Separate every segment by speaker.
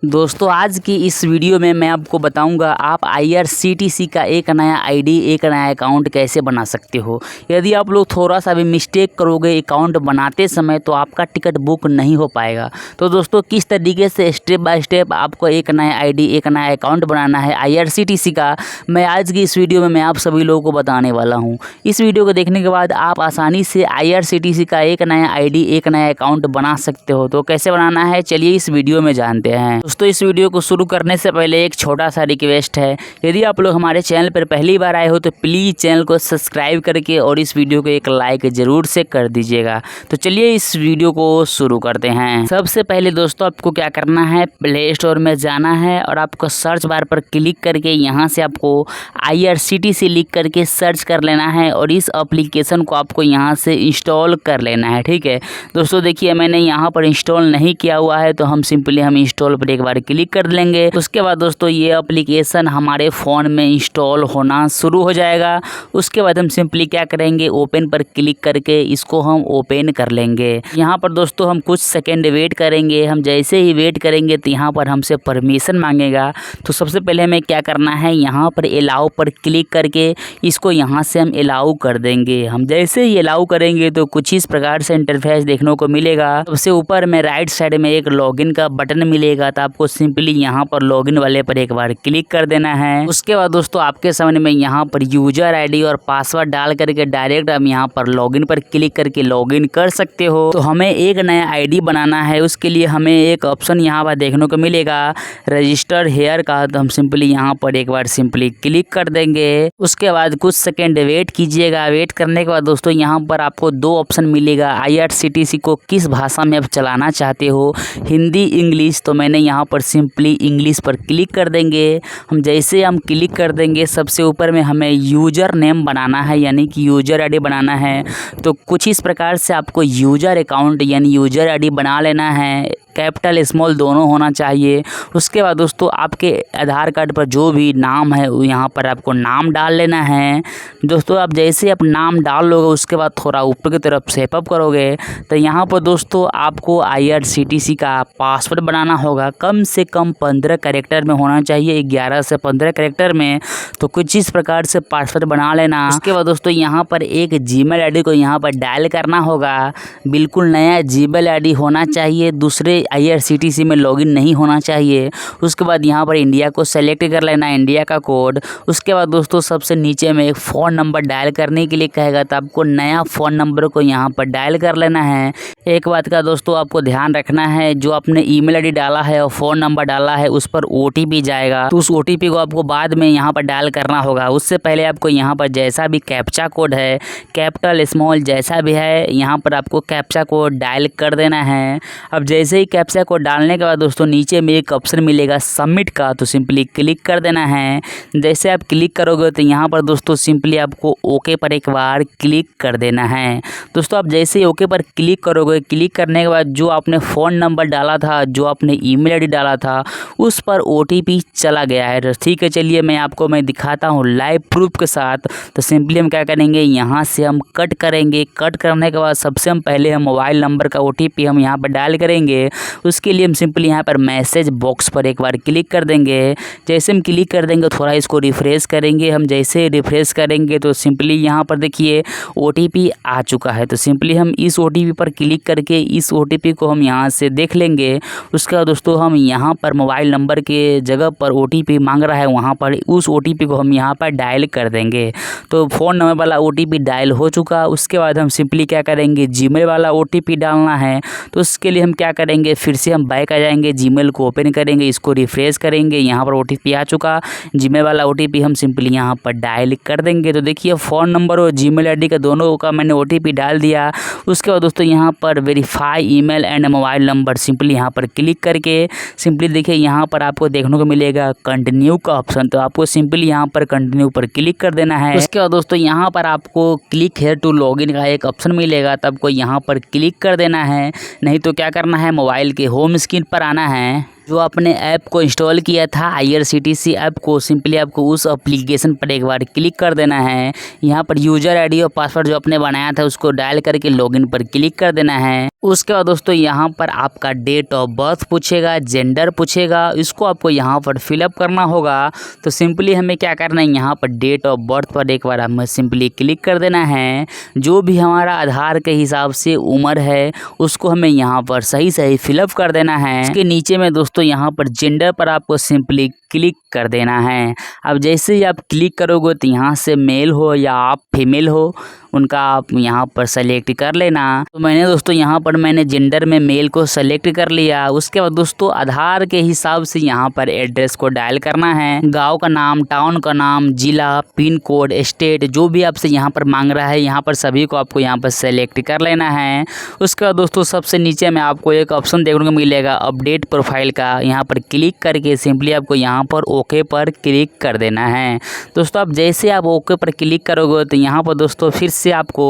Speaker 1: दोस्तों आज की इस वीडियो में मैं आपको बताऊंगा आप IRCTC का एक नया आईडी एक नया अकाउंट कैसे बना सकते हो। यदि आप लोग थोड़ा सा भी मिस्टेक करोगे अकाउंट बनाते समय तो आपका टिकट बुक नहीं हो पाएगा। तो दोस्तों किस तरीके से स्टेप बाय स्टेप आपको एक नया आईडी एक नया अकाउंट बनाना है IRCTC का, मैं आज की इस वीडियो में मैं आप सभी लोगों को बताने वाला हूँ। इस वीडियो को देखने के बाद आप आसानी से IRCTC का एक नया आईडी एक नया अकाउंट बना सकते हो। तो कैसे बनाना है चलिए इस वीडियो में जानते हैं। दोस्तों इस वीडियो को शुरू करने से पहले एक छोटा सा रिक्वेस्ट है, यदि आप लोग हमारे चैनल पर पहली बार आए हो तो प्लीज़ चैनल को सब्सक्राइब करके और इस वीडियो को एक लाइक ज़रूर से कर दीजिएगा। तो चलिए इस वीडियो को शुरू करते हैं। सबसे पहले दोस्तों आपको क्या करना है, प्ले स्टोर में जाना है और आपको सर्च बार पर क्लिक करके यहाँ से आपको IRCTC लिख करके सर्च कर लेना है और इस एप्लीकेशन को आपको यहाँ से इंस्टॉल कर लेना है। ठीक है दोस्तों, देखिए मैंने यहाँ पर इंस्टॉल नहीं किया हुआ है तो हम सिंपली इंस्टॉल पर एक बार क्लिक कर लेंगे। उसके बाद दोस्तों ये एप्लीकेशन हमारे फ़ोन में इंस्टॉल होना शुरू हो जाएगा। उसके बाद हम सिंपली क्या करेंगे, ओपन पर क्लिक करके इसको हम ओपन कर लेंगे। यहाँ पर दोस्तों हम कुछ सेकंड वेट करेंगे। हम जैसे ही वेट करेंगे तो यहाँ पर हमसे परमिशन मांगेगा। तो सबसे पहले हमें क्या करना है, यहाँ पर अलाउ पर क्लिक करके इसको यहाँ से हम अलाउ कर देंगे। हम जैसे ही अलाउ करेंगे तो कुछ इस प्रकार से इंटरफेस देखने को मिलेगा। सबसे ऊपर में राइट साइड में एक लॉगिन का बटन मिलेगा, तो आपको सिंपली यहाँ पर लॉगिन वाले पर एक बार क्लिक कर देना है। उसके बाद दोस्तों आपके सामने में यहाँ पर यूजर आईडी और पासवर्ड डाल करके डायरेक्ट हम यहाँ पर लॉगिन पर क्लिक करके लॉगिन कर सकते हो। तो हमें एक नया आईडी बनाना है, उसके लिए हमें एक ऑप्शन यहाँ पर देखने को मिलेगा रजिस्टर हेयर का। तो हम सिंपली यहाँ पर एक बार सिंपली क्लिक कर देंगे। उसके बाद कुछ सेकेंड वेट कीजिएगा। वेट करने के बाद दोस्तों यहाँ पर आपको दो ऑप्शन मिलेगा, IRCTC को किस भाषा में आप चलाना चाहते हो, हिंदी इंग्लिश। तो मैंने यहाँ पर सिंपली इंग्लिश पर क्लिक कर देंगे। हम जैसे हम क्लिक कर देंगे सबसे ऊपर में हमें यूज़र नेम बनाना है यानी कि यूज़र आईडी बनाना है। तो कुछ इस प्रकार से आपको यूज़र अकाउंट यानी यूज़र आईडी बना लेना है, कैपिटल स्मॉल दोनों होना चाहिए। उसके बाद दोस्तों आपके आधार कार्ड पर जो भी नाम है यहाँ पर आपको नाम डाल लेना है। दोस्तों आप जैसे आप नाम डाल लोगे उसके बाद थोड़ा ऊपर की तरफ स्वेप अप करोगे तो यहाँ पर दोस्तों आपको IRCTC का पासवर्ड बनाना होगा। कम से कम 15 कैरेक्टर में होना चाहिए, 11 से 15 कैरेक्टर में। तो कुछ इस प्रकार से पासवर्ड बना लेना। उसके बाद दोस्तों यहाँ पर एक जीमेल आईडी को यहाँ पर डायल करना होगा। बिल्कुल नया जीमेल आईडी होना चाहिए, दूसरे IRCTC में लॉगिन नहीं होना चाहिए। उसके बाद यहाँ पर इंडिया को सेलेक्ट कर लेना, इंडिया का कोड। उसके बाद दोस्तों सबसे नीचे में एक फ़ोन नंबर डायल करने के लिए कहेगा, तो आपको नया फ़ोन नंबर को यहाँ पर डायल कर लेना है। एक बात का दोस्तों आपको ध्यान रखना है, जो आपने ईमेल आईडी डाला है और फ़ोन नंबर डाला है उस पर OTP जाएगा, तो उस OTP को आपको बाद में यहाँ पर डायल करना होगा। उससे पहले आपको यहाँ पर जैसा भी कैप्चा कोड है, कैपिटल स्मॉल जैसा भी है, यहाँ पर आपको कैप्चा कोड डायल कर देना है। अब जैसे ही कैप्चा कोड डालने के बाद दोस्तों नीचे में एक ऑप्शन मिलेगा सबमिट का, तो सिंपली क्लिक कर देना है। जैसे आप क्लिक करोगे तो यहाँ पर दोस्तों सिंपली आपको ओके पर एक बार क्लिक कर देना है। दोस्तों आप जैसे ही ओके पर क्लिक करोगे, क्लिक करने के बाद जो आपने फ़ोन नंबर डाला था, जो आपने ईमेल आईडी डाला था उस पर OTP चला गया है। ठीक है चलिए मैं दिखाता हूँ लाइव प्रूफ के साथ। तो सिंपली हम क्या करेंगे, यहाँ से हम कट करेंगे। कट करने के बाद सबसे हम पहले हम मोबाइल नंबर का OTP हम यहाँ पर डायल करेंगे। उसके लिए हम सिंपली यहाँ पर मैसेज बॉक्स पर एक बार क्लिक कर देंगे। जैसे हम क्लिक कर देंगे थोड़ा इसको रिफ्रेश करेंगे। हम जैसे रिफ्रेश करेंगे तो सिंपली यहाँ पर देखिए OTP आ चुका है। तो सिंपली हम इस OTP पर क्लिक करके इस OTP को हम यहाँ से देख लेंगे। उसके बाद दोस्तों हम यहाँ पर मोबाइल नंबर के जगह पर OTP मांग रहा है, वहाँ पर उस OTP को हम यहाँ पर डायल कर देंगे। तो फ़ोन नंबर वाला OTP डायल हो चुका। उसके बाद हम सिंपली क्या करेंगे, जीमेल वाला OTP डालना है। तो उसके लिए हम क्या करेंगे, फिर से हम बैक आ जाएंगे, जीमेल को ओपन करेंगे, इसको रिफ्रेश करेंगे। यहाँ पर OTP आ चुका, जीमेल वाला OTP हम सिंपली यहाँ पर डायल कर देंगे। तो देखिए फ़ोन नंबर और जीमेल आईडी का दोनों का मैंने OTP डाल दिया। उसके बाद दोस्तों यहाँ पर verify email and mobile number simply यहाँ पर क्लिक करके सिंपली देखिए यहाँ पर आपको देखने को मिलेगा कंटिन्यू का ऑप्शन। तो आपको सिंपली यहाँ पर कंटिन्यू पर क्लिक कर देना है। उसके बाद दोस्तों यहाँ पर आपको क्लिक हेयर टू लॉगिन का एक ऑप्शन मिलेगा, तो आपको यहाँ पर क्लिक कर देना है। नहीं तो क्या करना है, मोबाइल के होम स्क्रीन पर आना है। जो आपने ऐप को इंस्टॉल किया था IRCTC ऐप को, सिंपली आपको उस एप्लीकेशन पर एक बार क्लिक कर देना है। यहाँ पर यूज़र आईडी और पासवर्ड जो आपने बनाया था उसको डायल करके लॉगिन पर क्लिक कर देना है। उसके बाद दोस्तों यहाँ पर आपका डेट ऑफ बर्थ पूछेगा, जेंडर पूछेगा, इसको आपको यहाँ पर फिलअप करना होगा। तो सिंपली हमें क्या करना है, यहाँ पर डेट ऑफ बर्थ पर एक बार हमें सिंपली क्लिक कर देना है। जो भी हमारा आधार के हिसाब से उम्र है उसको हमें यहाँ पर सही फिलअप कर देना है। इसके नीचे में दोस्तों यहाँ पर जेंडर पर आपको सिंपली क्लिक कर देना है। अब जैसे ही आप क्लिक करोगे तो यहाँ से मेल हो या आप फीमेल हो उनका आप यहाँ पर सेलेक्ट कर लेना। तो मैंने दोस्तों यहाँ पर मैंने जेंडर में मेल को सेलेक्ट कर लिया। उसके बाद दोस्तों आधार के हिसाब से यहाँ पर एड्रेस को डायल करना है। गांव का नाम, टाउन का नाम, जिला, पिन कोड, स्टेट, जो भी आपसे यहाँ पर मांग रहा है यहाँ पर सभी को आपको यहाँ पर सेलेक्ट कर लेना है। उसके बाद दोस्तों सबसे नीचे में आपको एक ऑप्शन देखने को मिलेगा अपडेट प्रोफाइल का। यहाँ पर क्लिक करके सिंपली आपको यहाँ पर ओके पर क्लिक कर देना है। दोस्तों आप जैसे आप ओके पर क्लिक करोगे तो यहाँ पर दोस्तों फिर से आपको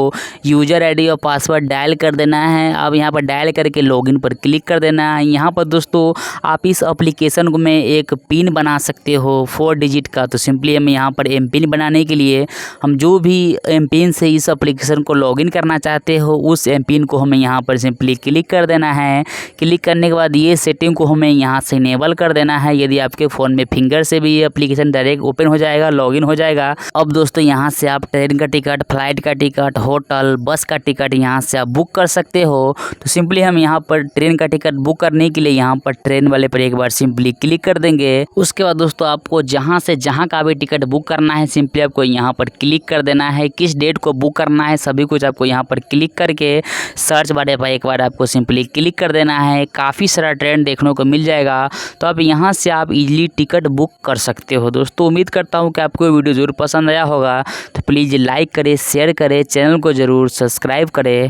Speaker 1: यूज़र आईडी और पासवर्ड डायल कर देना है। अब यहाँ पर डायल करके लॉगिन पर क्लिक कर देना है। यहाँ पर दोस्तों आप इस एप्लीकेशन में एक पिन बना सकते हो 4 डिजिट का। तो सिंपली हम यहाँ पर एम पिन बनाने के लिए हम जो भी एम पिन से इस एप्लीकेशन को लॉगिन करना चाहते हो उस एम पिन को हमें यहाँ पर सिंपली क्लिक कर देना है। क्लिक करने के बाद ये सेटिंग को हमें यहाँ से इनेबल कर देना है। यदि आपके फ़ोन में फिंगर से भी ये एप्लीकेशन डायरेक्ट ओपन हो जाएगा, लॉगिन हो जाएगा। अब दोस्तों यहाँ से आप ट्रेन का टिकट, फ्लाइट का टिकट, होटल, बस का टिकट यहाँ से आप बुक कर सकते हो। तो सिंपली हम यहाँ पर ट्रेन का टिकट बुक करने के लिए यहाँ पर ट्रेन वाले पर एक बार सिंपली क्लिक कर देंगे। उसके बाद दोस्तों आपको जहाँ से जहाँ का भी टिकट बुक करना है सिंपली आपको यहाँ पर क्लिक कर देना है। किस डेट को बुक करना है सभी कुछ आपको यहाँ पर क्लिक करके सर्च बारे पर एक बार आपको सिंपली क्लिक कर देना है। काफ़ी सारा ट्रेन देखने को मिल जाएगा। तो आप यहाँ से आप इजीली टिकट बुक कर सकते हो। दोस्तों उम्मीद करता हूँ कि आपको वीडियो ज़रूर पसंद आया होगा। तो प्लीज़ लाइक करें, शेयर करें, चैनल को ज़रूर सब्सक्राइब करें।